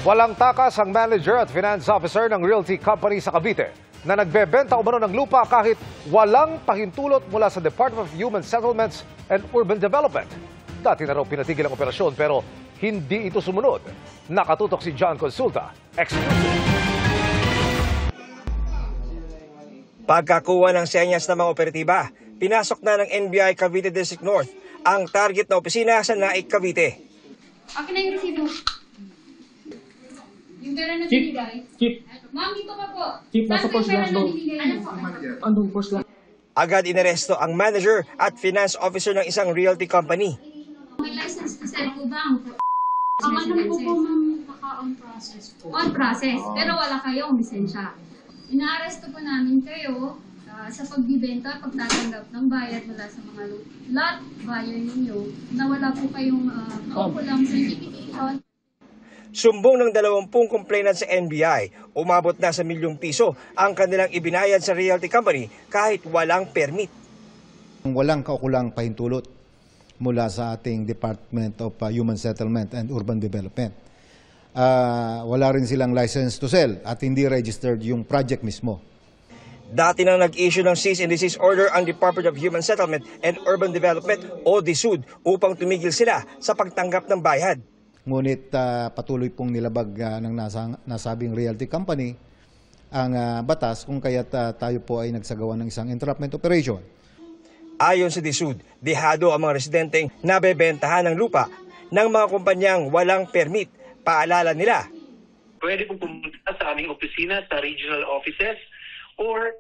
Walang takas ang manager at finance officer ng realty company sa Cavite na nagbebenta umano ng lupa kahit walang pahintulot mula sa Department of Human Settlements and Urban Development. Dati na raw pinatigil ang operasyon pero hindi ito sumunod. Nakatutok si John Consulta. Exclusive. Pagkakuha ng senyas ng mga operatiba, pinasok na ng NBI Cavite District North ang target na opisina sa Naik, Cavite. Akin na yung resibo. Yung pera na binigay. Chief. Ma'am, dito ka po. Chief, nasa post last daw. Ano po? Andun post last. Agad inaresto ang manager at finance officer ng isang realty company. May license to sell po ba? Ang ano po po, ma'am, naka-on process po. On process, pero wala kayong lisensya. Inaaresto po namin kayo sa pagbibenta, pagtatanggap ng bayad mula sa mga lot buyer ninyo na wala po kayong kaukulang certification. Sumbong ng 20 complainant sa NBI, umabot na sa milyong piso ang kanilang ibinayad sa realty company kahit walang permit. Walang kaukulang pahintulot mula sa ating Department of Human Settlement and Urban Development. Wala rin silang license to sell at hindi registered yung project mismo. Dati nang nag-issue ng cease and desist order ang Department of Human Settlement and Urban Development o DSUD upang tumigil sila sa pagtanggap ng bayad. Ngunit patuloy pong nilabag ng nasabing realty company ang batas kung kaya't tayo po ay nagsagawa ng isang entrapment operation. Ayon sa DSUD, dehado ang mga residenteng nabebentahan ng lupa ng mga kumpanyang walang permit. Paalala nila. Pwede pong pumunta sa aming opisina sa regional offices or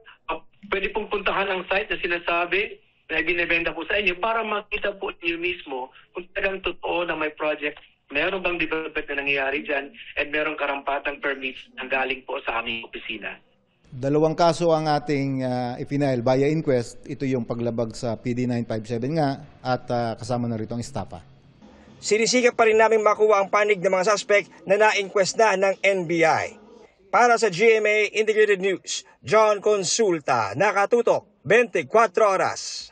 pwede pong puntahan ang site na sinasabi na binibenta po sa inyo para makita po niyo mismo kung talagang totoo na may project. Meron bang development na nangyayari dyan at merong karampatang permits na galing po sa aming opisina. 2 kaso ang ating ipinail via inquest. Ito yung paglabag sa PD 957 nga at kasama na rito ang estafa. Sinisikap pa rin namin makuha ang panig ng mga suspect na na-inquest na ng NBI. Para sa GMA Integrated News, John Consulta, Nakatutok, 24 Oras.